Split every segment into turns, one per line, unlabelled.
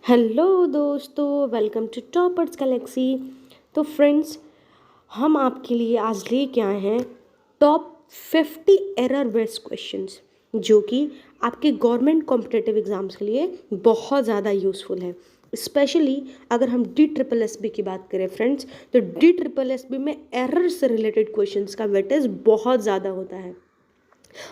Hello दोस्तों, welcome to toppers Galaxy. तो friends, हम आपके लिए आज लेके आए हैं टॉप 50 एरर बेस्ड क्वेश्चंस जो कि आपके गवर्नमेंट कॉम्पिटिटिव एग्जाम्स के लिए बहुत ज़्यादा यूज़फुल है। स्पेशली अगर हम DSSB की बात करें फ्रेंड्स, तो DSSB में एरर से रिलेटेड क्वेश्चंस का वेटेज बहुत ज़्यादा होता है।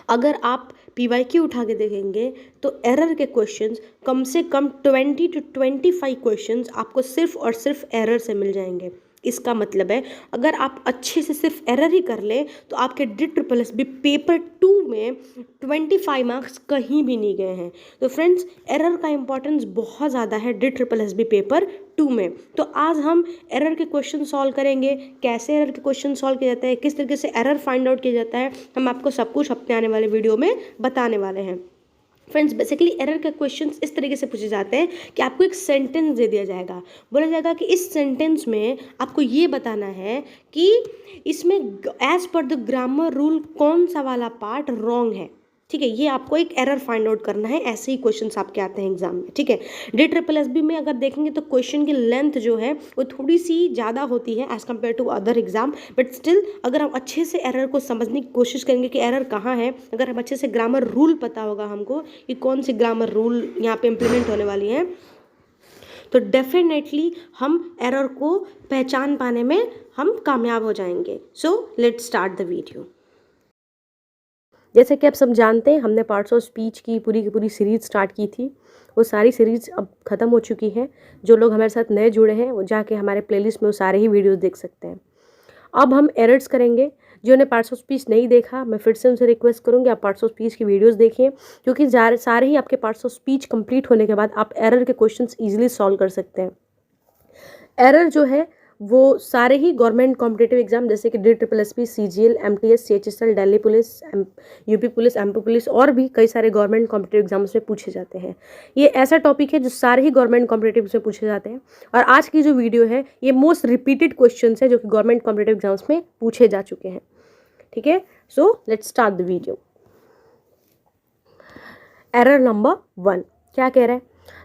अगर आप PYQ उठा के देखेंगे तो एरर के क्वेश्चंस कम से कम 20 to 25 क्वेश्चंस आपको सिर्फ और सिर्फ एरर से मिल जाएंगे। इसका मतलब है अगर आप अच्छे से सिर्फ एरर ही कर लें तो आपके DSSB पेपर 2 में 25 मार्क्स कहीं भी नहीं गए हैं। तो फ्रेंड्स, एरर का इंपॉर्टेंस बहुत ज़्यादा है DSSB पेपर 2 में। तो आज हम एरर के क्वेश्चन सॉल्व करेंगे, कैसे एरर के क्वेश्चन सॉल्व किया जाता है, किस तरीके से एरर फाइंड आउट किया जाता है, हम आपको सब कुछ अपने आने वाले वीडियो में बताने वाले हैं। फ्रेंड्स, बेसिकली एरर के क्वेश्चंस इस तरीके से पूछे जाते हैं कि आपको एक सेंटेंस दे दिया जाएगा, बोला जाएगा कि इस सेंटेंस में आपको ये बताना है कि इसमें as per the grammar rule कौन सा वाला पार्ट रॉन्ग है। ठीक है, ये आपको एक एरर फाइंड आउट करना है। ऐसे ही क्वेश्चंस आपके आते हैं एग्जाम में। ठीक है, DSSB में अगर देखेंगे तो क्वेश्चन की लेंथ जो है वो थोड़ी सी ज़्यादा होती है as compare to other exam, but still अगर हम अच्छे से एरर को समझने की कोशिश करेंगे कि एरर कहाँ है, अगर हम अच्छे से ग्रामर रूल पता होगा हमको कि कौन सी ग्रामर रूल यहाँ पे इम्प्लीमेंट होने वाली है, तो डेफिनेटली हम एरर को पहचान पाने में हम कामयाब हो जाएंगे। So let's start the video. जैसे कि आप सब जानते हैं, हमने पार्ट्स ऑफ स्पीच की पूरी सीरीज़ स्टार्ट की थी। वो सारी सीरीज़ अब ख़त्म हो चुकी है। जो लोग हमारे साथ नए जुड़े हैं वो जाके हमारे प्लेलिस्ट में वो सारे ही वीडियोस देख सकते हैं। अब हम एरर्स करेंगे। जिन्होंने पार्ट्स ऑफ स्पीच नहीं देखा, मैं फिर से उनसे रिक्वेस्ट करूँगी आप पार्ट्स ऑफ स्पीच की वीडियोस देखिए, क्योंकि सारे ही आपके पार्ट्स ऑफ स्पीच कंप्लीट होने के बाद आप एरर के क्वेश्चंस ईजिली सॉल्व कर सकते हैं। एरर जो है वो सारे ही गवर्नमेंट कॉम्पिटिटिव एग्जाम जैसे कि DSSB, CGL, MTS, CHSL, Delhi police, UP police, MP police और भी कई सारे गवर्नमेंट कॉम्पिटिटिव एग्जाम्स में पूछे जाते हैं। ये ऐसा टॉपिक है जो सारे ही गवर्नमेंट कॉम्पिटिटिव में पूछे जाते हैं। और आज की जो वीडियो है ये मोस्ट रिपीटेड क्वेश्चन है जो कि गवर्नमेंट कॉम्पिटिटिव एग्जाम्स में पूछे जा चुके हैं। ठीक है, so let's start the video. Error number 1 क्या कह रहा है?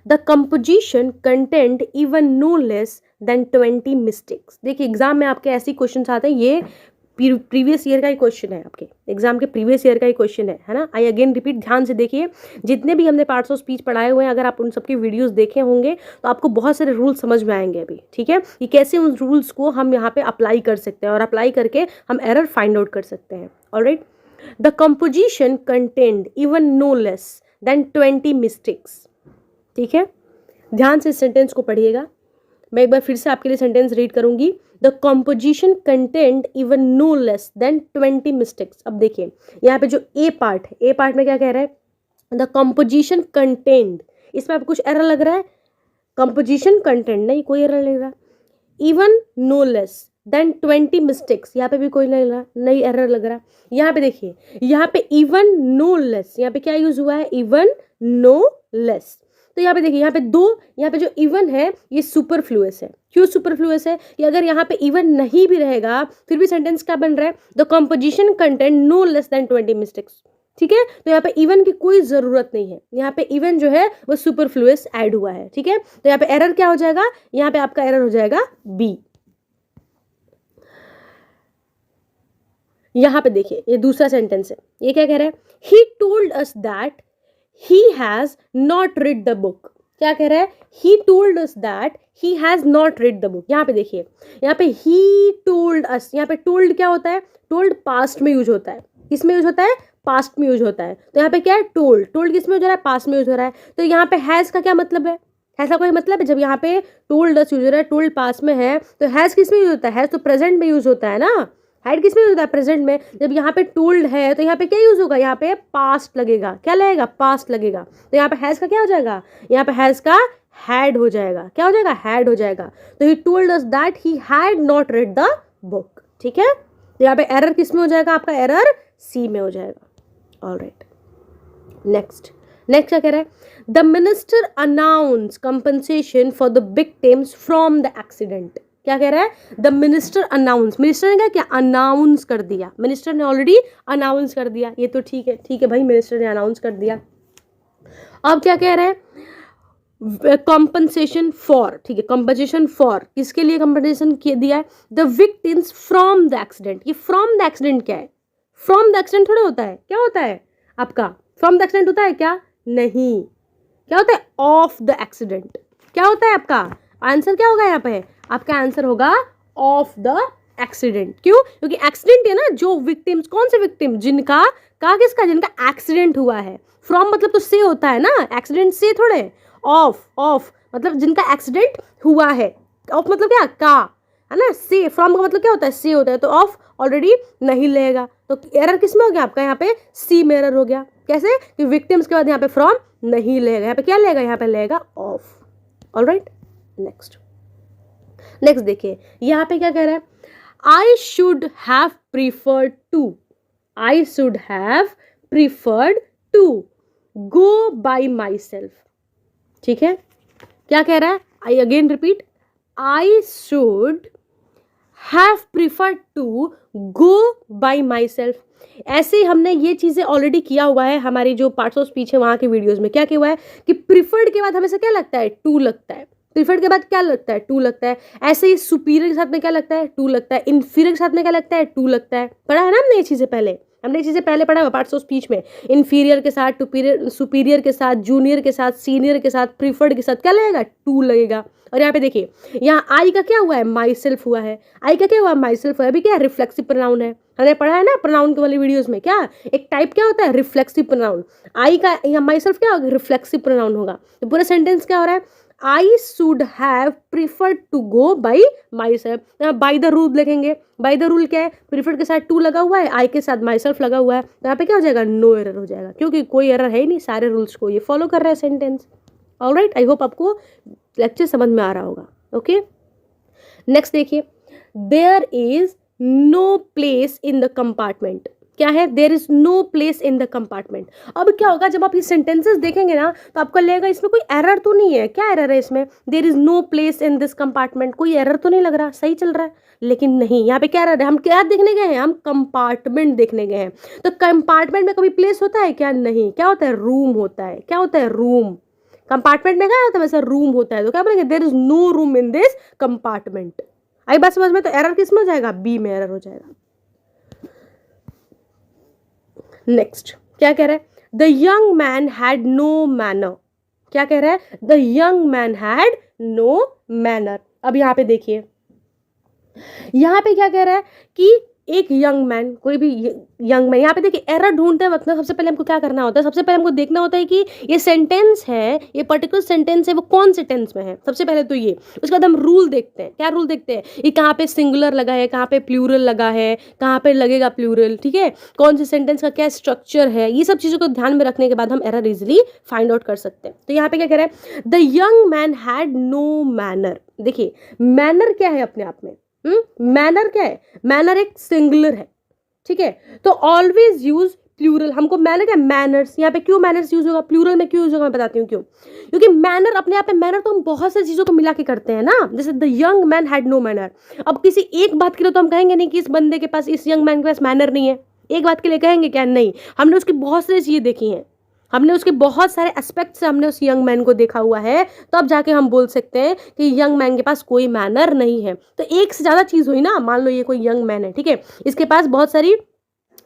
The composition content even know less than 20 mistakes. देखिए, एग्जाम में आपके ऐसे क्वेश्चन आते हैं, ये प्रीवियस ईयर का ही क्वेश्चन है, आपके एग्जाम के प्रीवियस ईयर का ही क्वेश्चन है ना। आई अगेन रिपीट, ध्यान से देखिए। जितने भी हमने पार्ट्स ऑफ स्पीच पढ़ाए हुए हैं, अगर आप उन सबके वीडियोस देखे होंगे तो आपको बहुत सारे रूल्स समझ में आएंगे अभी। ठीक है, कि कैसे उन रूल्स को हम यहाँ पे अप्लाई कर सकते हैं और अप्लाई करके हम एरर फाइंड आउट कर सकते हैं। Alright, the composition content even know less than 20 mistakes. ठीक है, ध्यान से सेंटेंस को पढ़िएगा। मैं एक बार फिर से आपके लिए सेंटेंस रीड करूंगी। The composition content even know less than 20 mistakes. अब देखिए यहाँ पे जो ए पार्ट है, ए पार्ट में क्या कह रहा है? The composition content. इसमें आपको कुछ एरर लग रहा है? कंपोजिशन कंटेंट नहीं, कोई एरर लग रहा। Even know less than 20 mistakes, यहाँ पे भी कोई नहीं एरर लग रहा। यहाँ पे देखिए, यहाँ पे इवन नो लेस, यहाँ पे क्या यूज हुआ है? Even know less. तो यहाँ पे देखिए, यहाँ पे जो इवन है ये सुपरफ्लुअस है। क्यों सुपरफ्लुअस है? कि अगर यहाँ पे इवन नहीं भी रहेगा फिर भी सेंटेंस क्या बन रहा है? The composition content no less than 20 mistakes. ठीक है, तो यहाँ पे इवन की कोई जरूरत नहीं है। यहाँ पे इवन जो है वो सुपरफ्लुअस ऐड हुआ है। ठीक है, तो यहाँ पे एरर क्या हो जाएगा? यहाँ पे आपका एरर हो जाएगा बी। यहाँ पे देखिए, ये दूसरा सेंटेंस है। ये क्या कह रहा है? He told us that he has not read the book। क्या कह रहा है? he told us that he has not read the book। यहाँ पे देखिए, यहाँ पे he told us, यहाँ पे told क्या होता है? told पास्ट में यूज होता है। किस में यूज होता है? पास्ट में यूज होता है। तो यहाँ पे क्या है? told किस में यूज हो रहा है? पास्ट में यूज हो रहा है। तो यहाँ पे has का क्या मतलब है? ऐसा कोई मतलब है? जब यहाँ पे told us यूज हो रहा है, told पास्ट में है, तो has किस में यूज होता है? has तो प्रेजेंट में यूज होता है ना। हैड किस में यूज होता है? प्रेजेंट में। जब यहाँ पे टोल्ड है तो यहाँ पे क्या यूज होगा? यहाँ पे पास्ट लगेगा। क्या लगेगा? पास्ट लगेगा। तो यहाँ पे हैज का क्या हो जाएगा? यहाँ पे हैज का हैड हो जाएगा। क्या हो जाएगा? हैड हो जाएगा। तो he told us that he had not read the book. ठीक है, तो यहाँ पे एरर किस में हो जाएगा? आपका एरर सी में हो जाएगा। ऑलराइट, नेक्स्ट क्या कह रहा है? The minister announce compensation for the victims from the accident. क्या कह रहा है? The minister announce. मिनिस्टर ने क्या अनाउंस कर दिया? मिनिस्टर ने ऑलरेडी अनाउंस कर दिया। ये तो ठीक है भाई, मिनिस्टर ने अनाउंस कर दिया। अब क्या कह रहा है? कॉम्पनसेशन फॉर, ठीक है, कॉम्पनसेशन फॉर, किसके लिए कॉम्पनसेशन दिया है? The victims from the accident. ये फ्रॉम द एक्सीडेंट क्या है? फ्रॉम द एक्सीडेंट थोड़ा होता है, क्या होता है आपका? फ्रॉम द एक्सीडेंट होता है क्या? नहीं, क्या होता है? Of the accident. क्या होता है आपका आंसर? क्या होगा यहाँ पे? आपका आंसर होगा ऑफ द एक्सीडेंट। क्यों? क्योंकि एक्सीडेंट है ना, जो विक्टिम्स, कौन से विक्टिम? जिनका, का किसका? जिनका एक्सीडेंट हुआ है। फ्रॉम मतलब तो से होता है ना, एक्सीडेंट से थोड़े। ऑफ, ऑफ मतलब जिनका एक्सीडेंट हुआ है। ऑफ मतलब क्या? का, है ना। से, फ्रॉम का मतलब क्या होता है? से होता है, तो ऑफ ऑलरेडी नहीं लेगा, तो एरर किस में हो गया आपका? यहाँ पे सी में एरर हो गया। कैसे? कि विक्टिम्स के बाद यहाँ पे फ्रॉम नहीं लेगा, यहाँ पे क्या लेगा? यहाँ पे लेगा ऑफ। ऑलराइट, नेक्स्ट देखिए यहाँ पे क्या कह रहा है? I should have preferred to, I should have preferred to go by myself. ठीक है, क्या कह रहा है? I again repeat, I should have preferred to go by myself. ऐसे ही हमने ये चीज़ें ऑलरेडी किया हुआ है हमारी जो पार्ट्स ऑफ स्पीच है वहाँ के वीडियोस में। क्या किया हुआ है कि प्रीफर्ड के बाद हमेशा क्या लगता है? टू लगता है। प्रीफर्ड के बाद क्या लगता है? टू लगता है। ऐसे ही सुपीरियर के साथ में क्या लगता है? टू लगता है। इन्फीरियर के साथ में क्या लगता है? टू लगता है। पढ़ा है ना हमने ये चीज़ें पहले, हमने ये चीज़ें पहले पढ़ा हुआ पार्ट्स ऑफ स्पीच में। इन्फीरियर के साथ, सुपीरियर के साथ, जूनियर के साथ, सीनियर के साथ, प्रीफर्ड के साथ क्या लगेगा? टू लगेगा। और यहाँ पे देखिए, यहाँ आई का क्या हुआ है? माई सेल्फ हुआ है। आई का क्या हुआ? माई सेल्फ हुआ है। अभी क्या है? रिफ्लेक्सिव प्रोनाउन है। हमने पढ़ा है ना प्रोनाउन के वाली वीडियोस में, क्या एक टाइप क्या होता है? Reflexive pronoun. आई का यहाँ माई सेल्फ क्या होगा? रिफ्लेक्सिव प्रोनाउन होगा। तो पूरा सेंटेंस क्या हो रहा है? I should have preferred to go by myself. यहाँ बाई द रूल लिखेंगे। बाई द रूल क्या है? प्रीफर्ड के साथ टू लगा हुआ है, आई के साथ माई सेल्फ लगा हुआ है, तो यहाँ पे क्या हो जाएगा? नो एरर हो जाएगा, क्योंकि कोई एरर है ही नहीं, सारे रूल्स को ये फॉलो कर रहा है सेंटेंस। ऑलराइट, आई होप आपको लेक्चर समझ में आ रहा होगा। ओके, नेक्स्ट देखिए, there is no place in the compartment. क्या है? There is no place in the compartment. अब क्या होगा जब आप ये सेंटेंसेस देखेंगे ना, तो आपको लगेगा इसमें कोई एरर तो नहीं है। क्या एरर है इसमें? There is no place in this compartment, कोई एरर तो नहीं लग रहा, सही चल रहा है। लेकिन नहीं, यहाँ पे क्या एरर है? हम क्या देखने गए हैं? हम कंपार्टमेंट देखने गए हैं। तो कंपार्टमेंट में कभी प्लेस होता है क्या? नहीं। क्या होता है? रूम होता है। क्या होता है? रूम। कंपार्टमेंट में क्या होता है? वैसा रूम होता है। तो क्या बोलेंगे? There is no room in this compartment. आई बात समझ में? तो एरर किस में हो जाएगा? बी में एरर हो जाएगा। नेक्स्ट क्या कह रहा है? The young man had no manner. क्या कह रहा है? The young man had no manner. अब यहां पे देखिए, यहां पे क्या कह रहा है कि एक यंग मैन, कोई भी यंग मैन, यहाँ पे देखिए एरर ढूंढते वक्त ना सबसे पहले हमको क्या करना होता है? सबसे पहले हमको देखना होता है कि ये सेंटेंस है, ये पर्टिकुलर सेंटेंस है, वो कौन से टेंस में है। सबसे पहले तो ये, उसके बाद हम रूल देखते हैं। क्या रूल देखते हैं? ये कहाँ पे सिंगुलर लगा है, कहाँ पे प्लूरल लगा है, कहाँ पे लगेगा प्लूरल, ठीक है, कौन से सेंटेंस का क्या स्ट्रक्चर है, ये सब चीज़ों को ध्यान में रखने के बाद हम एरर इजिली फाइंड आउट कर सकते हैं। तो यहाँ पे क्या कह रहा है? The young man had no manner. देखिए मैनर क्या है अपने आप में? मैनर क्या है? मैनर एक सिंगुलर है, ठीक है, तो ऑलवेज यूज प्लूरल। हमको मैनर क्या? मैनर्स। यहाँ पे क्यों मैनर्स यूज होगा? प्लूरल में क्यों यूज होगा मैं बताती हूँ क्यों। क्योंकि मैनर अपने आप में, मैनर तो हम बहुत सारी चीजों को मिला के करते हैं ना, जैसे the young man had no manner. अब किसी एक बात के लिए तो हम कहेंगे नहीं कि इस बंदे के पास, इस यंग मैन के पास मैनर नहीं है। एक बात के लिए कहेंगे क्या? नहीं, हमने उसकी बहुत सारी चीजें देखी हैं, हमने उसके बहुत सारे एस्पेक्ट से हमने उस यंग मैन को देखा हुआ है, तो अब जाके हम बोल सकते हैं कि यंग मैन के पास कोई मैनर नहीं है। तो एक से ज़्यादा चीज़ हुई ना, मान लो ये कोई यंग मैन है, ठीक है, इसके पास बहुत सारी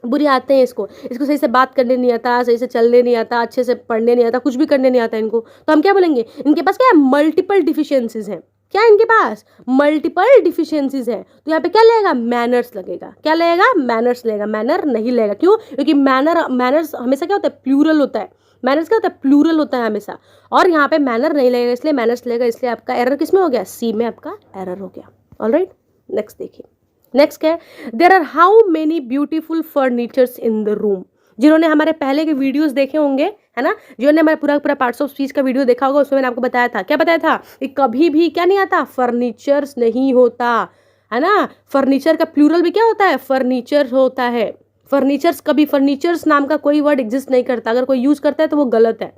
बुरी आते हैं, इसको सही से बात करने नहीं आता, सही से चलने नहीं आता, अच्छे से पढ़ने नहीं आता, कुछ भी करने नहीं आता इनको, तो हम क्या बोलेंगे? इनके पास क्या है? मल्टीपल डिफिशियंसीज हैं। क्या इनके पास? मल्टीपल डिफिशियंसीज है। तो यहाँ पे क्या लगेगा? मैनर्स लगेगा। क्या लगेगा? मैनर्स लगेगा, मैनर नहीं लगेगा। क्यों? क्योंकि मैनर्स हमेशा क्या होता है? प्लूरल होता है। मैनर्स क्या होता है? प्लूरल होता है हमेशा, और यहाँ पे मैनर नहीं लगेगा, इसलिए मैनर्स लगेगा। इसलिए आपका एरर किस में हो गया? सी में आपका एरर हो गया। ऑलराइट, नेक्स्ट देखिए, नेक्स्ट क्या है? There are how many beautiful furnitures in the room. जिन्होंने हमारे पहले के वीडियोस देखे होंगे, है ना, जिन्होंने हमारा पूरा पार्ट्स ऑफ स्पीच का वीडियो देखा होगा, उसमें मैंने आपको बताया था, क्या बताया था कि कभी भी क्या नहीं आता? फर्नीचर्स नहीं होता, है ना। फर्नीचर का प्लूरल भी क्या होता है? फर्नीचर होता है। फर्नीचर्स, कभी फर्नीचर्स नाम का कोई वर्ड एग्जिस्ट नहीं करता। अगर कोई यूज करता है तो वो गलत है।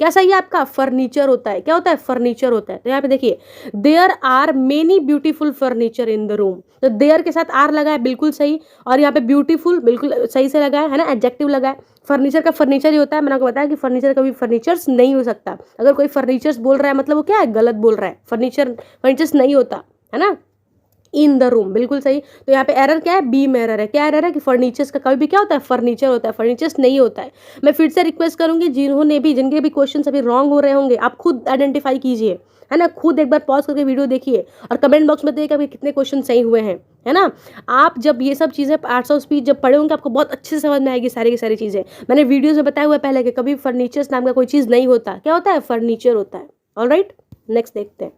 क्या सही है आपका? फर्नीचर होता है। क्या होता है? फर्नीचर होता है। तो यहाँ पे देखिए, there are many beautiful furniture in the room, तो देयर के साथ आर लगा है, बिल्कुल सही। और यहाँ पे ब्यूटीफुल बिल्कुल सही से लगा है ना, एडजेक्टिव लगा है। फर्नीचर का फर्नीचर ही होता है, मैंने आपको बताया कि फर्नीचर कभी फर्नीचर्स नहीं हो सकता। अगर कोई फर्नीचर्स बोल रहा है मतलब वो क्या है? गलत बोल रहा है। फर्नीचर्स नहीं होता है ना। इन द रूम बिल्कुल सही। तो यहाँ पे एरर क्या है? बी में एरर है। क्या एरर है? कि फर्नीचर्स का कभी भी क्या होता है? फर्नीचर होता है, फर्नीचर्स नहीं होता है। मैं फिर से रिक्वेस्ट करूंगी, जिनके भी क्वेश्चन अभी रॉन्ग हो रहे होंगे, आप खुद आइडेंटिफाई कीजिए, है ना। खुद एक बार पॉज करके वीडियो देखिए और कमेंट बॉक्स में देखिए कि कितने क्वेश्चन सही हुए हैं, है ना। आप जब ये सब चीज़ें आर्ट्स ऑफ स्पीच जब पढ़े होंगे, आपको बहुत अच्छे से समझ में आएगी सारी की सारी चीज़ें। मैंने वीडियोज में बताया हुआ है पहले कि कभी फर्नीचर्स नाम का कोई चीज़ नहीं होता। क्या होता है? फर्नीचर होता है। ऑलराइट, नेक्स्ट देखते हैं।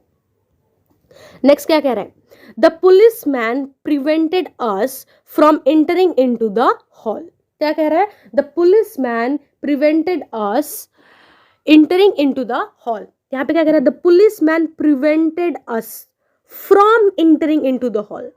नेक्स्ट क्या कह रहा है? The policeman prevented us from entering into the hall. क्या कह रहा है? The policeman prevented us entering into the hall. यहाँ पे क्या कह रहा है? The policeman prevented us from entering into the hall.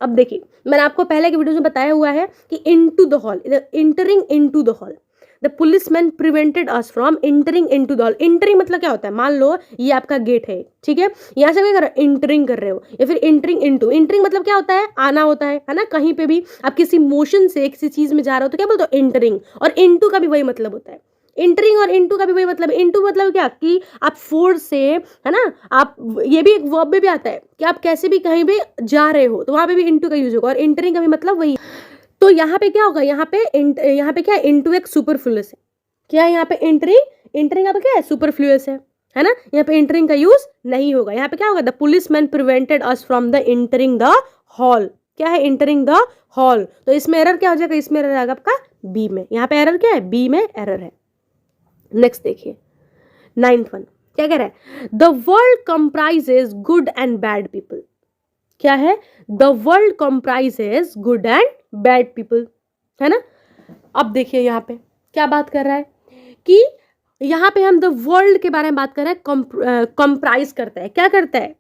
अब देखिए, मैंने आपको पहले की वीडियो में बताया हुआ है कि into the hall, entering into the hall. The policeman prevented us from entering into the hall. Entering मतलब क्या होता है? मान लो ये आपका गेट है, ठीक है, यहाँ से क्या कर रहे हो? एंटरिंग कर रहे हो, या फिर एंटरिंग इनटू। एंटरिंग मतलब क्या होता है? आना होता है ना। कहीं पे भी आप किसी मोशन से किसी चीज में जा रहे हो तो क्या बोलते हो? एंटरिंग। और इनटू का भी वही मतलब होता है। एंटरिंग और इनटू का भी वही मतलब है। इनटू मतलब क्या? कि आप फोर्स से, है ना, आप, ये भी एक वर्ब में भी आता है कि आप कैसे भी कहीं भी जा रहे हो तो वहां पे भी इनटू का यूज होगा। और एंटरिंग का भी मतलब वही। तो यहाँ पे क्या होगा? यहाँ पे क्या है? इनटू एक सुपरफ्लूअस है। क्या है यहाँ पे? एंटरिंग यहाँ पे क्या है? सुपरफ्लूअस है ना। यहाँ पे एंटरिंग का यूज नहीं होगा। यहाँ पे क्या होगा? The policeman prevented us from the entering the hall. क्या है? Entering the hall. तो इसमें एरर क्या हो जाएगा? इसमें एरर आएगा आपका बी में। यहाँ पे एरर क्या है? बी में एरर है। नेक्स्ट देखिए, 9th वन क्या कह रहा है? The world comprises good and bad people. क्या है? The world comprises good and bad people, है ना। अब देखिए यहाँ पे क्या बात कर रहा है कि यहाँ पे हम द वर्ल्ड के बारे में बात कर रहे हैं। कंप्राइज करता है, क्या करता है?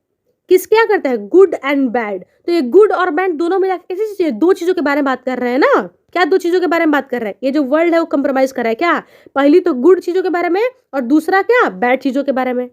क्या करता है? Good and bad. तो ये गुड और बैड दोनों मिला के कैसी चीज? दो चीजों के बारे में बात कर रहे हैं ना। क्या दो चीजों के बारे में बात कर रहे हैं? ये जो वर्ल्ड है वो कंप्रोमाइज कर रहा है क्या? पहली तो गुड चीजों के बारे में, और दूसरा क्या? बैड चीजों के बारे में।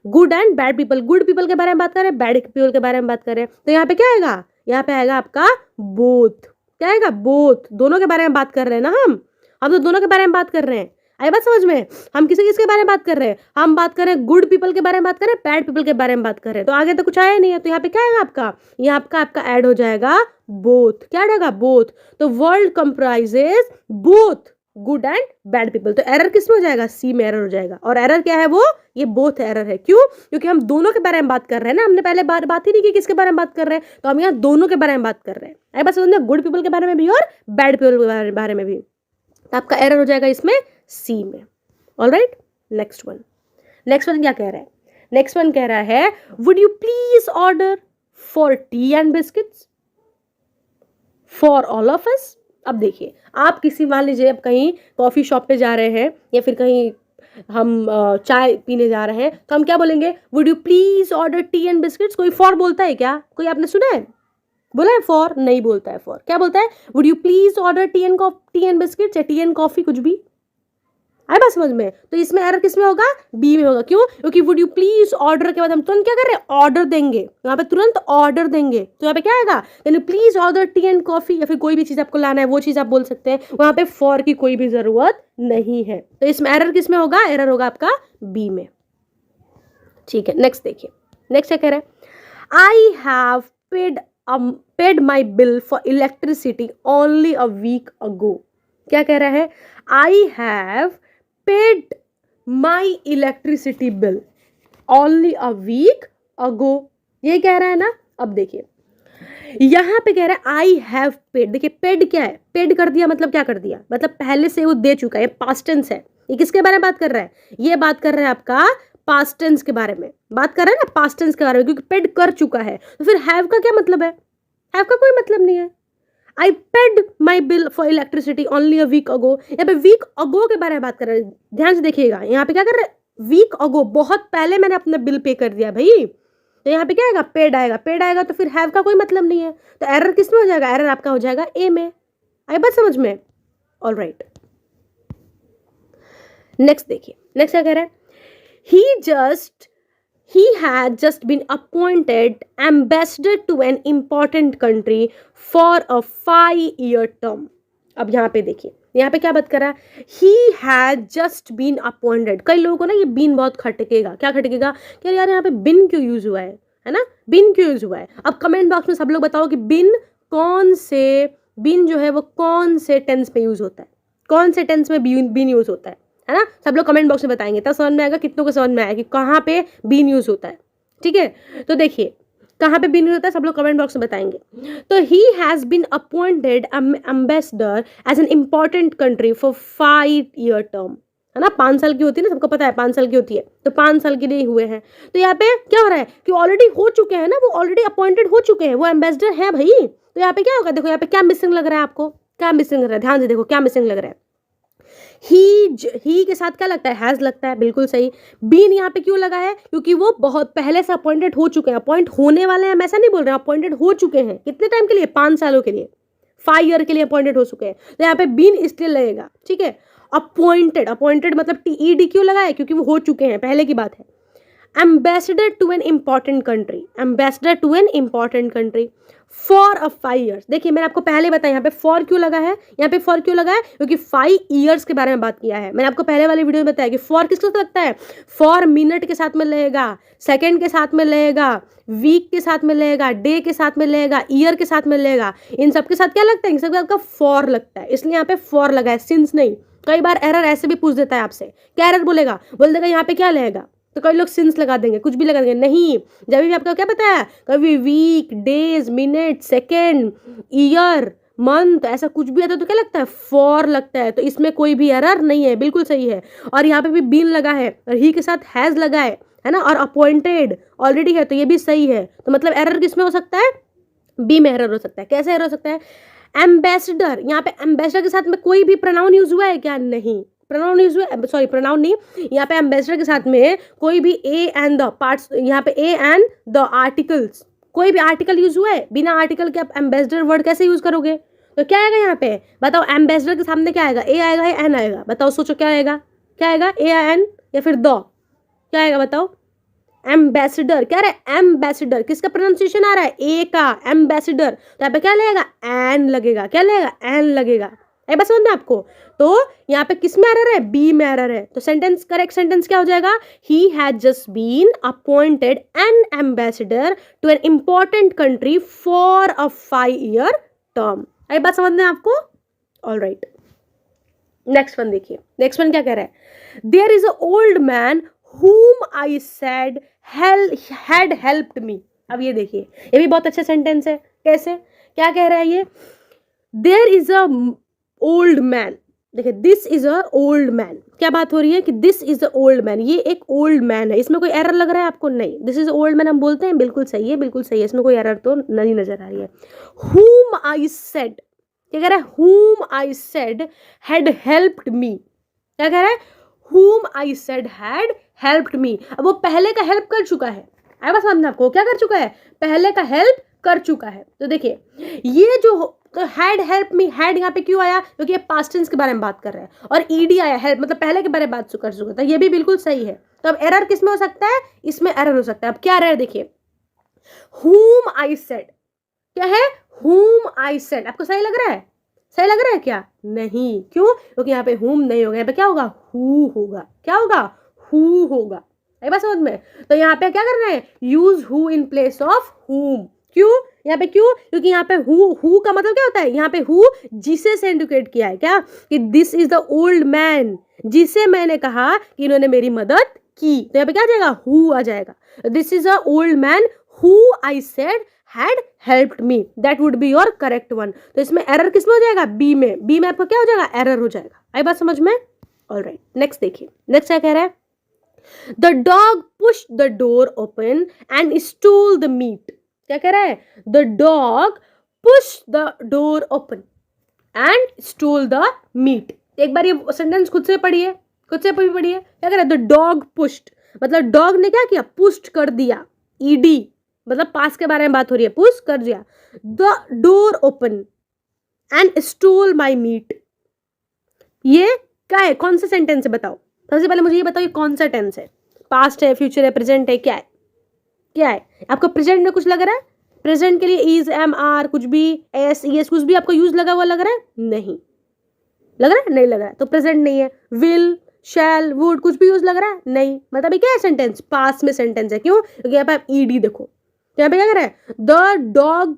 Good and bad people, good people के बारे में बात कर रहे हैं, बैड पीपल के बारे में बात कर रहे हैं। तो यहाँ पे क्या आएगा? यहाँ पे आएगा आपका बोथ। क्या आएगा? बोथ। दोनों के बारे में बात कर रहे हैं ना हम तो दोनों के बारे में बात कर रहे हैं। आई बात समझ में? हम किसके बारे में बात कर रहे हैं? हम बात कर रहे हैं गुड पीपल के बारे में बात कर रहे हैं, बैड पीपल के बारे में बात कर रहे हैं। तो आगे तो कुछ आया नहीं है, तो यहाँ पे क्या आएगा आपका? यहाँ आपका ऐड हो जाएगा बोथ। क्या आएगा? बोथ। तो world comprises both good and bad people. तो एरर किसमें हो जाएगा? सी में एरर हो जाएगा। और एरर क्या है? वो ये बोथ एरर है। क्यों? क्योंकि हम दोनों के बारे में बात कर रहे हैं ना। हमने पहले बात ही नहीं की किसके बारे में बात कर रहे हैं, तो हम यहाँ दोनों के बारे में बात कर रहे हैं। आई बात समझ में? गुड पीपल के बारे में भी और बैड पीपल के बारे में भी। तो आपका एरर हो जाएगा इसमें सी में। ऑलराइट, नेक्स्ट वन क्या कह रहा है? नेक्स्ट वन कह रहा है would you please order for T and biscuits for all of us. अब देखिए, आप किसी, मान लीजिए आप कहीं कॉफी शॉप पे जा रहे हैं या फिर कहीं हम चाय पीने जा रहे हैं, तो हम क्या बोलेंगे? Would you please order T and biscuits. कोई फॉर बोलता है क्या? कोई आपने सुना है? बोला है फॉर? नहीं बोलता है फॉर। क्या बोलता है? Would you please order T and biscuits या टी एंड कॉफी, कुछ भी। आए बात समझ में? तो इसमें एरर किसमें होगा? बी में होगा। क्यों? क्योंकि वुड यू प्लीज ऑर्डर के बाद हम तुरंत क्या कर रहे हैं? ऑर्डर देंगे। यहाँ पे तुरंत ऑर्डर देंगे, तो यहाँ पे क्या आएगा? यानी please order T and coffee, या फिर कोई भी चीज आपको लाना है वो चीज आप बोल सकते हैं। वहां पे फॉर की कोई भी जरूरत नहीं है। तो इसमें एरर किसमें होगा? एरर होगा आपका बी में। ठीक है, नेक्स्ट देखिए। नेक्स्ट क्या कह रहा है? I have paid my bill for electricity only a week ago. क्या कह रहा है? I have paid my electricity bill only a week ago. ये कह रहा है ना। अब देखिए, यहां पे कह रहा है आई हैव पेड। देखिए, पेड क्या है? पेड कर दिया मतलब क्या कर दिया? मतलब पहले से वो दे चुका है, पास्ट टेंस है। ये किसके बारे में बात कर रहा है? ये बात कर रहा है आपका पास्ट टेंस के बारे में बात कर रहा है ना, पास्ट टेंस के बारे में, क्योंकि पेड कर चुका है। तो फिर हैव का क्या मतलब है? हैव का कोई मतलब नहीं है। I paid my bill for electricity only a week ago. यहाँ पे वीक अगो के बारे में बात कर रहे हैं, ध्यान से देखिएगा। यहाँ पे क्या कर रहे हैं? वीक अगो, बहुत पहले मैंने अपना बिल पे कर दिया भाई। तो यहाँ पे क्या आएगा? पेड आएगा। पेड आएगा तो फिर हैव का कोई मतलब नहीं है। तो एरर किस में हो जाएगा? एरर आपका हो जाएगा ए में। आई बात समझ में? ऑल राइट, नेक्स्ट देखिए। नेक्स्ट क्या कह रहा है? he had just been appointed ambassador to an important country for a 5-year term. अब यहाँ पे देखिए, यहाँ पे क्या बात कर रहा है, he had just been appointed. कई लोगों को ना ये बीन बहुत खटकेगा, क्या खटकेगा कि यार यहाँ पे बिन क्यों यूज हुआ है ना, बिन क्यों यूज हुआ है. अब कमेंट बॉक्स में सब लोग बताओ कि बिन जो है वो कौन से टेंस में यूज होता है, कौन से टेंस में बिन यूज होता है ना. सब लोग कमेंट बॉक्स में बताएंगे, तब समझ में आएगा कितनों को समझ में आएगा कि कहाँ पे बीन यूज होता है. ठीक है, तो देखिए कहाँ पे बीन यूज होता है, सब लोग कमेंट बॉक्स में बताएंगे. तो he has been appointed ambassador as an important country for 5-year term, है ना. 5 साल की होती है ना, सबको पता है 5 साल की होती है, तो 5 साल के लिए हुए हैं. तो यहाँ पे क्या हो रहा है कि ऑलरेडी हो चुके हैं ना, वो ऑलरेडी अपॉइंटेड हो चुके हैं, वो एम्बेसडर है भाई. तो यहाँ पे क्या होगा, देखो यहाँ पे क्या मिसिंग लग रहा है आपको, क्या मिसिंग लग रहा है, ध्यान से देखो क्या मिसिंग लग रहा है. ही के साथ क्या लगता है, हैज लगता है, बिल्कुल सही. बीन यहाँ पे क्यों लगा है, क्योंकि वो बहुत पहले से अपॉइंटेड हो चुके हैं, अपॉइंट होने वाले हैं, हम ऐसा नहीं बोल रहे हैं, अपॉइंटेड हो चुके हैं. कितने टाइम के लिए, 5 सालों के लिए, 5 ईयर के लिए अपॉइंटेड हो चुके हैं. तो यहाँ पे बीन इसलिए लगेगा. ठीक है, अपॉइंटेड मतलब टीईडी क्यों लगा है, क्योंकि वो हो चुके हैं, पहले की बात है. Ambassador to an important country for a 5 years. देखिए मैंने आपको पहले बताया यहाँ पे फॉर क्यों लगा है, यहाँ पे फॉर क्यों लगा है, क्योंकि 5 years के बारे में बात किया है. मैंने आपको पहले वाली वीडियो में बताया कि फॉर किसके साथ लगता है, फॉर मिनट के साथ में लगेगा, सेकंड के साथ में लगेगा, वीक के साथ में लगेगा, डे के साथ में लगेगा, ईयर के साथ में लगेगा. इन सब के साथ क्या लगता है, इन सब का फॉर लगता है, इसलिए यहाँ पे फॉर लगा है, सिंस नहीं. कई बार एरर ऐसे भी पूछ देता है आपसे, क्या एरर बोलेगा, बोल देगा यहाँ पे क्या लगेगा, तो कई लोग सिंस लगा देंगे, कुछ भी लगा देंगे. नहीं, जब भी आपका क्या पता है, कभी week, days, minute, second, year, month, ऐसा कुछ भी आता है तो क्या लगता है, फॉर लगता है. तो इसमें कोई भी एरर नहीं है, बिल्कुल सही है. और यहाँ पे भी बीन लगा है और ही के साथ हैज लगा है ना, और अपॉइंटेड ऑलरेडी है, तो ये भी सही है. तो मतलब एरर किसमें हो सकता है, बी में एरर हो सकता है. कैसे एरर हो सकता है, एम्बेसडर, यहाँ पे एम्बेसडर के साथ में कोई भी प्रोनाउन यूज हुआ है क्या, नहीं, प्रोनाउन यूज हुआ, सॉरी प्रोनाउन नहीं, यहाँ पे एम्बेसडर के साथ में कोई भी ए एंड द पार्ट्स, यहाँ पे ए एंड द आर्टिकल्स, कोई भी आर्टिकल यूज हुआ है, बिना आर्टिकल के आप एम्बेसडर वर्ड कैसे यूज करोगे. तो क्या आएगा यहाँ पे बताओ, एम्बेसडर के सामने क्या आएगा, ए आएगा या एन आएगा, बताओ, सोचो क्या आएगा, क्या आएगा, ए या एन या फिर द, क्या आएगा बताओ. एम्बेसडर, क्या रहा है, एम्बेसडर, किसका प्रोनाउंसिएशन आ रहा है, ए का, एम्बेसडर. तो यहाँ पे क्या लगेगा, एन लगेगा, क्या लगेगा, एन लगेगा. है बस समझना आपको. तो यहाँ पे किस में एरर है, बी में एरर है. तो सेंटेंस, करेक्ट सेंटेंस क्या हो जाएगा, he had just been appointed an ambassador to an important country for a 5-year term. है बात समझना आपको, ऑल राइट. नेक्स्ट वन देखिए, नेक्स्ट वन क्या कह रहा है, there is a old man whom I said had helped me. अब ये देखिए, ये भी बहुत अच्छा सेंटेंस है. कैसे, क्या कह रहा है ये, there is a old man. देखिए this is a old man, क्या बात हो रही है कि this is a old man, ये एक ओल्ड मैन है. इसमें कोई एरर लग रहा है आपको, नहीं, दिस इज ओल्ड मैन हम बोलते हैं, बिल्कुल सही है, बिल्कुल सही है, इसमें कोई एरर तो नहीं नजर आ रही है. whom I said, क्या कह रहा है, whom I said had helped me. क्या कह रहा है, whom I said had helped me. अब वो पहले का हेल्प कर चुका है, आया बात समझना आपको, क्या कर चुका है, पहले का हेल्प कर चुका है. तो देखिए ये जो तो हैड हेल्प मी, हैड यहाँ पे क्यों आया, क्योंकि ये पास्ट टेंस के बारे में बात कर रहे हैं, और ईडी आया, हेल्प मतलब पहले के बारे में बात कर चुका था, ये भी बिल्कुल सही है. तो अब एरर किस में हो सकता है, इसमें एरर हो सकता है. अब क्या एरर देखिए, whom I said, क्या है, whom I said, आपको सही लग रहा है, सही लग रहा है क्या, नहीं, क्यों, क्योंकि यहाँ पे whom नहीं होगा, यहाँ पे क्या होगा, who होगा, क्या होगा, who होगा. है बात समझ में. तो यहाँ पे क्या करना है, use who in place of whom. क्यों, यहाँ पे क्यों, क्योंकि यहाँ पे who का मतलब क्या होता है, यहाँ पे who जिसे से इंडिकेट किया है, क्या, कि this is the old man, जिसे मैंने कहा कि इन्होंने मेरी मदद की. तो यहाँ पे क्या आ जाएगा, who आ जाएगा. This is a old man who I said had helped me. That would be your correct one. तो इसमें एरर किसमें हो जाएगा, बी में. बी में आपका क्या हो जाएगा, एरर हो जाएगा. आई बात समझ में, ऑल राइट. नेक्स्ट देखिए, नेक्स्ट क्या कह रहा है, the dog pushed the door open and stole the meat. क्या कह रहा है, the dog pushed the door open and stole the meat. एक बार ये सेंटेंस खुद से पढ़िए, खुद से पढ़िए. क्या कह रहा है, द डॉग पुश्ड मतलब डॉग ने क्या किया, पुश्ड कर दिया, ईडी मतलब पास के बारे में बात हो रही है, पुश कर दिया. The door open and stole my meat. ये क्या है, कौन सा सेंटेंस है बताओ, सबसे पहले मुझे ये बताओ ये कौन सा टेंस है, पास्ट है, फ्यूचर है, प्रेजेंट है, क्या है? क्या है? आपको प्रेजेंट में कुछ लग रहा है? प्रेजेंट के लिए इज, एम, आर, कुछ भी, एस, एस, कुछ भी आपको यूज लगा हुआ लग रहा है? नहीं लग रहा है, नहीं लग रहा है, तो प्रेजेंट नहीं है। विल, शैल, वुड, कुछ भी यूज लग रहा है? नहीं। मतलब ये क्या है? सेंटेंस पास्ट में सेंटेंस है। क्यों? क्योंकि यहाँ पे आप ईडी देखो, तो यहाँ पे क्या कर रहा है? The dog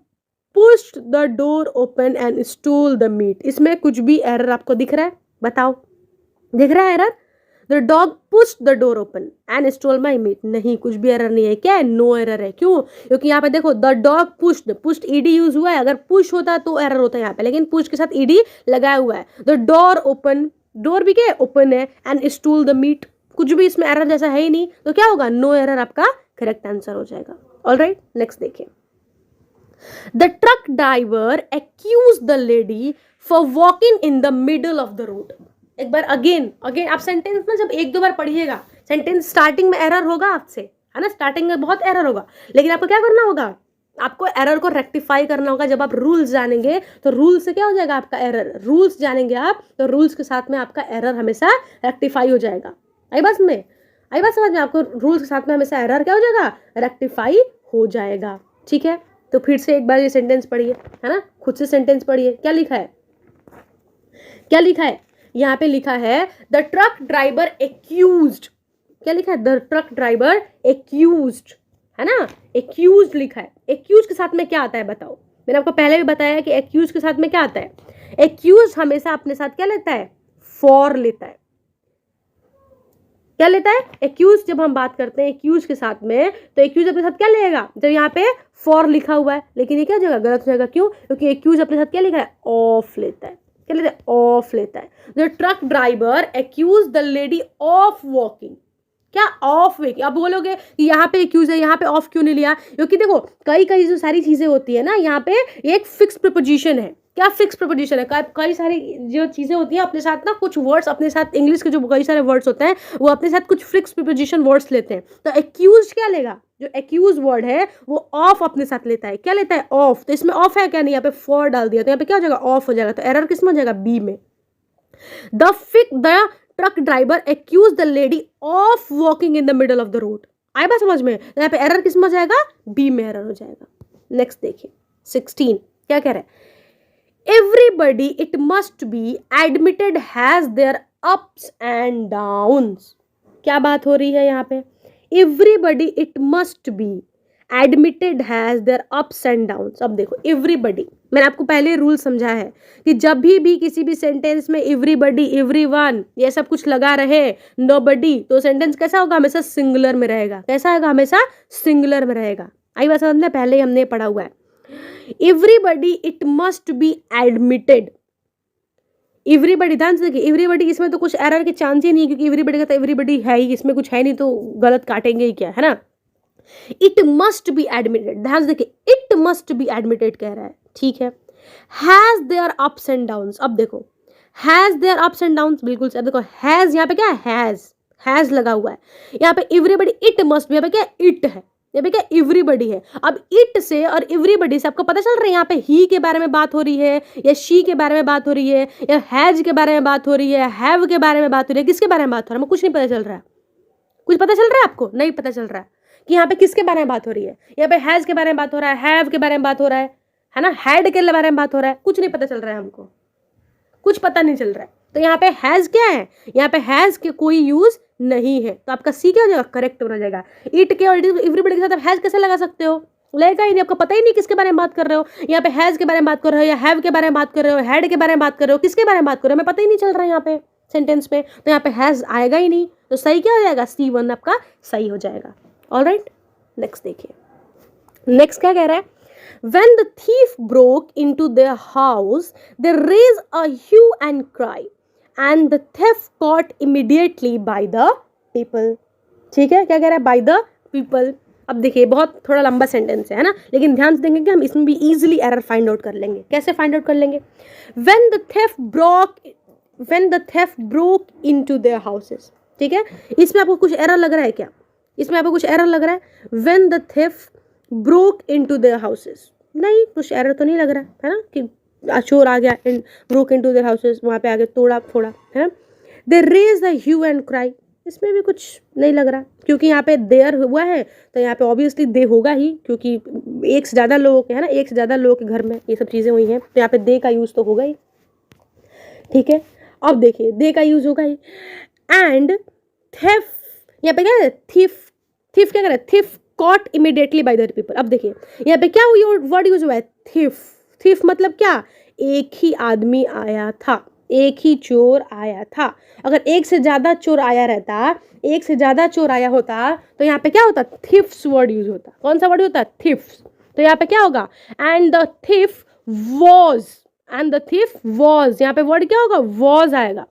pushed the door open and stole the meat. इसमें कुछ भी एरर आपको दिख रहा है? बताओ, दिख रहा है error? The dog pushed the door open and stole my meat. नहीं, कुछ भी एरर नहीं है। क्या है? नो एरर है। क्यों? क्योंकि यहाँ पे देखो the dog pushed, pushed ED use हुआ है। अगर पुश होता तो एरर होता है यहाँ पे, लेकिन पुश के साथ ईडी लगाया हुआ है। द डोर ओपन, डोर भी क्या है? ओपन है। एंड स्टूल द मीट, कुछ भी इसमें एरर जैसा है ही नहीं, तो क्या होगा? नो एरर आपका करेक्ट आंसर हो जाएगा। ऑलराइट, नेक्स्ट देखिए। The truck driver accuse the lady for walking in the middle of the road. एक बार अगेन अगेन आप सेंटेंस ना जब एक दो बार पढ़िएगा, सेंटेंस स्टार्टिंग में एरर होगा आपसे, है ना, स्टार्टिंग में बहुत एरर होगा, लेकिन आपको क्या करना होगा? आपको एरर को रेक्टिफाई करना होगा। जब आप रूल्स जानेंगे तो रूल से क्या हो जाएगा आपका एरर? रूल्स जानेंगे आप तो रूल्स के साथ में आपका एरर हमेशा रेक्टिफाई हो जाएगा। आई बात में? आई बात समझ में? आपको रूल्स के साथ में हमेशा एरर क्या हो जाएगा? रेक्टिफाई हो जाएगा। ठीक है, तो फिर से एक बार ये सेंटेंस पढ़िए, है ना, खुद से सेंटेंस पढ़िए। क्या लिखा है? क्या लिखा है? यहाँ पे लिखा है द ट्रक ड्राइवर एक्यूज्ड। क्या लिखा है? द ट्रक ड्राइवर एक्यूज्ड, है ना, एक्यूज्ड लिखा है। एक्यूज के साथ में क्या आता है बताओ? मैंने आपको पहले भी बताया कि एक्यूज के साथ में क्या आता है? एक्यूज हमेशा अपने साथ क्या लेता है? फॉर लेता है। क्या लेता है? एक्यूज। जब हम बात करते हैं एक्यूज के साथ में, तो एक्यूज अपने साथ क्या लेगा? जब यहाँ पे फॉर लिखा हुआ है, लेकिन ये क्या जगह गलत हो जाएगा। क्यों? क्योंकि एक्यूज अपने साथ क्या लिखा है? ऑफ लेता है। क्या लेता है? ऑफ लेता है। The truck driver accuse the lady of walking. क्या? Of way. आप बोलोगे कि यहाँ पे एक्यूज है, यहाँ पे ऑफ क्यों नहीं लिया? क्योंकि देखो कई कई जो सारी चीजें होती है ना, यहाँ पे एक फिक्स प्रीपोजिशन है। क्या फिक्स प्रीपोजिशन है? कई सारी जो चीजें होती हैं अपने साथ ना, कुछ वर्ड्स अपने साथ, इंग्लिश के जो कई सारे वर्ड्स होते हैं वो अपने साथ कुछ फिक्स प्रीपोजिशन वर्ड्स लेते हैं। तो एक्यूज क्या लेगा? जो एक्यूज वर्ड है वो ऑफ अपने साथ लेता है। क्या लेता है? ऑफ। तो इसमें ऑफ है क्या? नहीं, यहाँ पे फॉर डाल दिया तो यहाँ पे क्या हो जाएगा? ऑफ हो जाएगा। तो एरर किस में हो जाएगा? बी में। The truck driver accuse the lady of walking in the middle of the road. आए बात समझ में? यहाँ पे एरर किस में हो जाएगा? बी में एरर हो जाएगा। नेक्स्ट देखिए 16 क्या कह रहा है? Everybody it must be admitted has their ups and downs. क्या बात हो रही है यहाँ पे? Everybody it must be admitted has their ups and downs. अब देखो एवरीबडी, मैंने आपको पहले रूल समझा है कि जब भी किसी भी सेंटेंस में एवरीबडी, एवरीवन ये सब कुछ लगा रहे, नोबडी, तो सेंटेंस कैसा होगा? हमेशा सिंगुलर में रहेगा। कैसा होगा? हमेशा सिंगुलर में रहेगा। आई बात समझ में? पहले ही हमने पढ़ा हुआ है। Everybody it must be admitted. Everybody, ध्यान से देखिए, एवरीबडी इसमें तो कुछ एरर के चांस ही नहीं, क्योंकि एवरीबडी का तो एवरीबडी है ही, इसमें कुछ है नहीं तो गलत काटेंगे ही क्या, है ना। इट मस्ट बी एडमिटेड, ध्यान से देखिए, इट मस्ट बी एडमिटेड कह रहा है, ठीक है। Has their ups and downs. अब देखो has their ups and downs, बिल्कुल से। अब देखो हैज, यहाँ पे क्या है? हैज लगा हुआ है। यहाँ पे एवरीबडी इट मस्ट बी, यहाँ पे क्या? इट है। यहाँ पे क्या? एवरीबडी है। अब इट से और एवरीबडी से आपको पता चल रहा है यहाँ पे ही के बारे में बात हो रही है, या शी के बारे में बात हो रही है, या हैज के बारे में बात हो रही है, हैव के बारे में बात हो रही है, किसके बारे में बात हो रहा है? हमें कुछ नहीं पता चल रहा है। कुछ पता चल रहा है आपको? नहीं पता चल रहा है कि यहाँ पे किसके बारे में बात हो रही है। यहाँ पे हैज के बारे में बात हो रहा है, हैव के बारे में बात हो रहा है ना, हैड के बारे में बात हो रहा है, कुछ नहीं पता चल रहा है हमको, कुछ पता नहीं चल रहा है। तो यहाँ पे हैज क्या है? यहाँ पे हैज के कोई यूज नहीं है, तो आपका सी क्या हो जाएगा? करेक्ट हो जाएगा। इट के और एवरीबडी के साथ आप हैज कैसे लगा सकते हो? लगेगा ही नहीं, आपको पता ही नहीं किसके बारे में बात कर रहे हो। यहाँ पे हैज के बारे में बात कर रहे हो, या हैव के बारे में बात कर रहे हो, हैड के बारे में बात कर रहे हो, किसके बारे में बात कर रहे हो, हमें पता ही नहीं चल रहा है यहाँ पे सेंटेंस में। तो यहाँ पे हैज आएगा ही नहीं, तो सही क्या हो जाएगा? C1 आपका सही हो जाएगा। ऑलराइट, नेक्स्ट देखिए, नेक्स्ट क्या कह रहा है? When the thief broke into their house, they raised a hue and cry, and the theft caught immediately by the people. ठीक है, क्या कह रहा है? By the people. अब देखिए बहुत थोड़ा लंबा सेंटेंस है ना, लेकिन ध्यान से देंगे कि हम इसमें भी इजीली एरर फाइंड आउट कर लेंगे। कैसे फाइंड आउट कर लेंगे? When the theft broke into their houses. ठीक है, इसमें आपको कुछ एरर लग रहा है क्या? इसमें आपको कुछ एरर लग रहा है? When the thief broke into their houses. नहीं, कुछ एरर तो नहीं लग रहा है ना, कि चोर आ गया, broke into their houses, वहाँ पे आगे तोड़ा फोड़ा, है ना। They raised a hue and cry. इसमें भी कुछ नहीं लग रहा, क्योंकि यहाँ पे देयर हुआ है तो यहाँ पे ऑब्वियसली दे होगा ही, क्योंकि एक से ज़्यादा लोगों के, है ना, एक से ज़्यादा लोगों के घर में ये सब चीज़ें हुई हैं, तो यहाँ पे दे का यूज़ तो होगा ही। ठीक है, अब देखिए दे का यूज़ होगा ही। एंड थेफ, यहाँ पे क्या है, थीफ, थीफ क्या कर रहा है, thief caught immediately by the people. अब देखिए यहाँ पे क्या हुई, वर्ड यूज हुआ है थीफ। थीफ मतलब क्या, एक ही आदमी आया था, एक ही चोर आया था। अगर एक से ज्यादा चोर आया रहता, एक से ज्यादा चोर आया होता, तो यहाँ पे क्या होता, थीफ्स वर्ड यूज होता। कौन सा वर्ड होता, थीफ्स। तो यहाँ पे क्या होगा, and the thief was, and the thief was, यहाँ पे वर्ड क्या होगा, वॉज आएगा।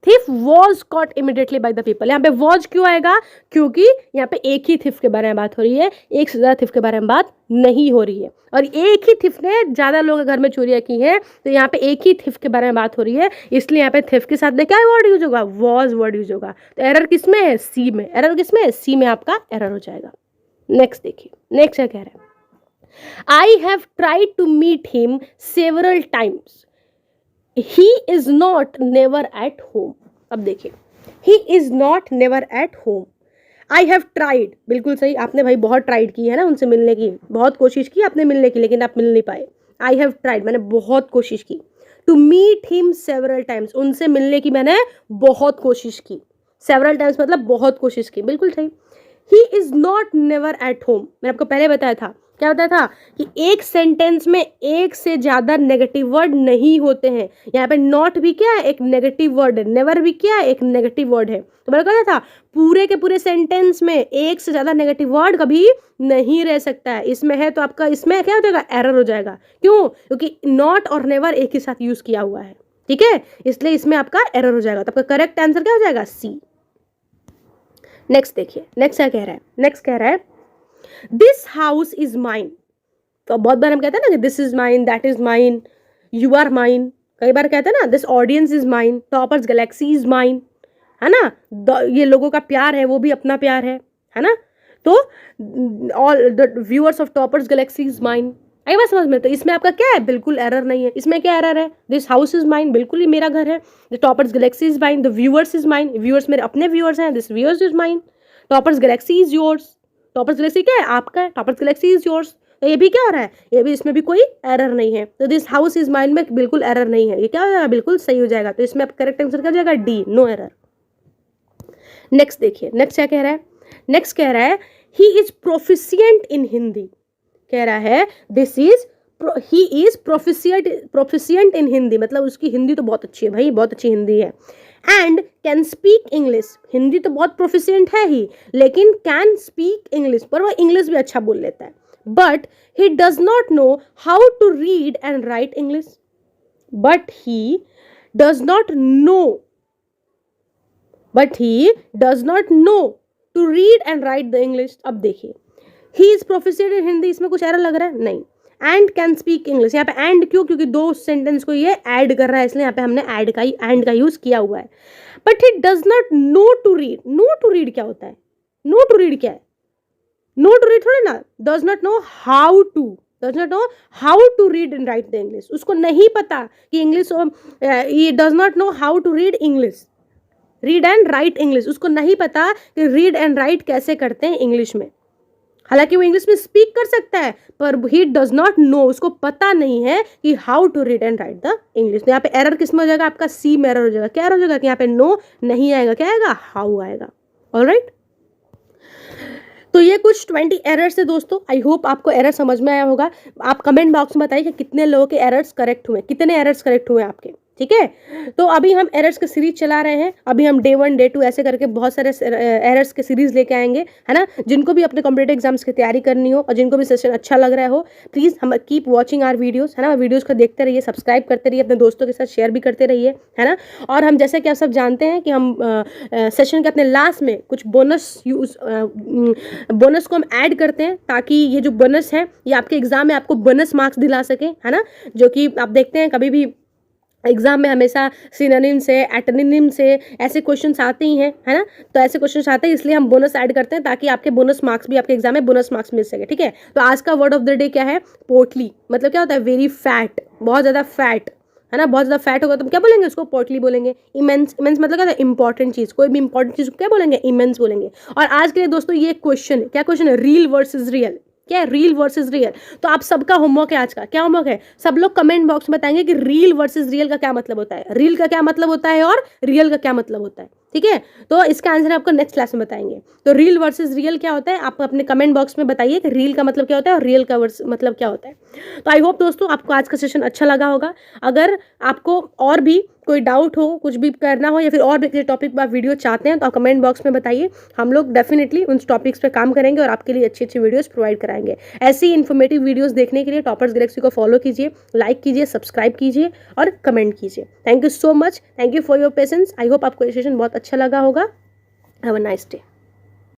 Thief was caught immediately by the people. यहाँ पे वॉज क्यों आएगा, क्योंकि यहाँ पे एक ही थिफ के बारे में बात हो रही है, एक से ज्यादा थिफ के बारे में बात नहीं हो रही है। और एक ही थिफ ने ज्यादा लोगों के घर में चोरियां की हैं, तो यहाँ पे एक ही थिफ के बारे में बात हो रही है, इसलिए यहाँ पे थिफ के साथ में क्या वर्ड यूज होगा, वॉज वर्ड यूज होगा। तो एरर किसमें है, सी में। एरर किसमें है, सी में आपका एरर हो जाएगा। नेक्स्ट देखिए, नेक्स्ट क्या कह रहा है, I have tried to meet him several times, he is not never at home। अब देखिए, he is not never at home, I have tried, बिल्कुल सही, आपने भाई बहुत ट्राइड की है ना उनसे मिलने की, बहुत कोशिश की आपने मिलने की, लेकिन आप मिल नहीं पाए। I have tried मैंने बहुत कोशिश की, to meet him several times, उनसे मिलने की मैंने बहुत कोशिश की, several times मतलब बहुत कोशिश की, बिल्कुल सही। he is not never at home, मैंने आपको पहले बताया था, क्या बताया था कि एक सेंटेंस में एक से ज्यादा नेगेटिव वर्ड नहीं होते हैं। यहाँ पे नॉट भी क्या है, एक नेगेटिव वर्ड है, नेवर भी क्या है, एक नेगेटिव वर्ड है। तो मैंने कहा था पूरे के पूरे सेंटेंस में एक से ज्यादा नेगेटिव वर्ड कभी नहीं रह सकता है। इसमें है तो आपका इसमें क्या हो जाएगा, एरर हो जाएगा। क्यों, क्योंकि नॉट और नेवर एक ही साथ यूज किया हुआ है, ठीक है, इसलिए इसमें आपका एरर हो जाएगा। तो आपका करेक्ट आंसर क्या हो जाएगा, सी। नेक्स्ट देखिए, नेक्स्ट क्या कह रहा है, नेक्स्ट कह रहा है दिस हाउस इज माइन। तो बहुत बार हम कहते हैं ना कि this is mine, that is mine, you are mine. कई बार कहते हैं ना this audience is mine, Toppers Galaxy is mine, है ना, ये लोगों का प्यार है, वो भी अपना प्यार है ना। तो all the viewers of Toppers Galaxy is mine, आई बात समझ में। तो इसमें आपका क्या है, बिल्कुल एरर नहीं है। इसमें क्या एरर है, दिस हाउस इज माइन, बिल्कुल ही मेरा घर है। The toppers Galaxy is mine, the viewers is mine, viewers मेरे अपने व्यूअर्स हैं, this viewers is mine. Toppers Galaxy is yours, toppers Galaxy क्या है, आपका है, टॉपर्स गैलेक्सी इज योर्स। तो ये भी क्या हो रहा है, ये भी, इसमें भी कोई एरर नहीं है। तो दिस हाउस इज माइन में बिल्कुल एरर नहीं है, ये क्या हो जाएगा, बिल्कुल सही हो जाएगा। तो इसमें आप करेक्ट आंसर क्या हो जाएगा, डी, नो एरर। नेक्स्ट देखिए, नेक्स्ट क्या कह रहा है, नेक्स्ट कह रहा है ही इज प्रोफिशिएंट इन हिंदी। कह रहा है this is he is proficient in Hindi, मतलब उसकी हिंदी तो बहुत अच्छी है भाई, बहुत अच्छी हिंदी है। And can speak English, Hindi तो बहुत प्रोफिशिएंट है ही, लेकिन कैन स्पीक इंग्लिश, पर वह इंग्लिश भी अच्छा बोल लेता है। But he does not know how to read and write English, but he does not know, but he does not know to read and write the English. अब देखिए, he is proficient in Hindi, इसमें कुछ error लग रहा है, नहीं। And can speak English, यहाँ पे एंड क्यों, क्योंकि दो सेंटेंस को ये ऐड कर रहा है, इसलिए यहाँ पे हमने एंड का यूज किया हुआ है। But he does not know to read, know to read क्या होता है, नो टू रीड क्या है, नो टू रीड थोड़ी ना, does not know how to, does not know how to read and write the English, उसको नहीं पता कि इंग्लिश, ये does not know how to read English, read and write English, उसको नहीं पता कि रीड एंड राइट कैसे करते हैं इंग्लिश में। हालांकि वो इंग्लिश में स्पीक कर सकता है, पर ही डज नॉट नो, उसको पता नहीं है कि how to read and write the English. तो यहाँ पे एरर किस में हो जाएगा, आपका सी में एरर हो जाएगा। क्या एरर हो जाएगा कि यहाँ पे नो नहीं आएगा, क्या आएगा, हाउ आएगा। ऑलराइट, तो ये कुछ 20 एरर्स है दोस्तों। आई होप आपको एरर समझ में आया होगा। आप कमेंट बॉक्स में बताइए कि कितने लोगों के एरर्स करेक्ट हुए, कितने एरर्स करेक्ट हुए आपके, ठीक है। तो अभी हम एरर्स के सीरीज चला रहे हैं, अभी हम डे 1 डे 2 ऐसे करके बहुत सारे एरर्स के सीरीज लेके आएंगे, है ना। जिनको भी अपने कॉम्पिटेटिव एग्जाम्स की तैयारी करनी हो और जिनको भी सेशन अच्छा लग रहा हो, प्लीज़ हम कीप वॉचिंग आवर वीडियोस, है ना। वीडियोस को देखते रहिए, सब्सक्राइब करते रहिए, अपने दोस्तों के साथ शेयर भी करते रहिए, है ना। और हम जैसे कि आप सब जानते हैं कि हम सेशन के अपने लास्ट में कुछ बोनस को हम ऐड करते हैं, ताकि ये जो बोनस है ये आपके एग्जाम में आपको बोनस मार्क्स दिला सके, है ना। जो कि आप देखते हैं कभी भी एग्जाम में हमेशा सिनोनिम से, एटोनिम से ऐसे क्वेश्चंस आते ही हैं, है ना। तो ऐसे क्वेश्चंस आते हैं, इसलिए हम बोनस ऐड करते हैं ताकि आपके बोनस मार्क्स भी, आपके एग्जाम में बोनस मार्क्स मिल सके, ठीक है। तो आज का वर्ड ऑफ द डे क्या है, पोर्टली, मतलब क्या होता है, वेरी फैट, बहुत ज़्यादा फैट, है ना, बहुत ज़्यादा फैट होगा तो हम क्या बोलेंगे, उसको पोर्टली बोलेंगे। इमेंस, इमेंस मतलब क्या है, इंपॉर्टेंट चीज़, कोई भी इंपॉर्टेंट चीज़ को क्या बोलेंगे, इमेंस बोलेंगे। और आज के लिए दोस्तों ये क्वेश्चन, क्या क्वेश्चन है, रियल वर्सेस रियल, क्या है, रियल वर्सेस रियल। तो आप सबका होमवर्क है आज का, क्या होमवर्क है, सब लोग कमेंट बॉक्स में बताएंगे कि रियल वर्सेस रियल का क्या मतलब होता है, रियल का क्या मतलब होता है और रियल का क्या मतलब होता है, ठीक है। तो इसका आंसर आपको नेक्स्ट क्लास में बताएंगे। तो रियल वर्सेस रियल क्या होता है, आप अपने कमेंट बॉक्स में बताइए कि रियल का मतलब क्या होता है और रियल का मतलब क्या होता है। तो आई होप दोस्तों आपको आज का सेशन अच्छा लगा होगा। अगर आपको और भी कोई डाउट हो, कुछ भी करना हो या फिर और भी किसी टॉपिक पर आप वीडियो चाहते हैं तो आप कमेंट बॉक्स में बताइए, हम लोग डेफिनेटली उन टॉपिक्स पे काम करेंगे और आपके लिए अच्छी अच्छी वीडियोस प्रोवाइड कराएंगे। ऐसी इन्फॉर्मेटिव वीडियोस देखने के लिए टॉपर्स गैलेक्सी को फॉलो कीजिए, लाइक कीजिए, सब्सक्राइब कीजिए और कमेंट कीजिए। Thank you so much, thank you for your patience. I hope आपको ये सेशन बहुत अच्छा लगा होगा। Have a nice day.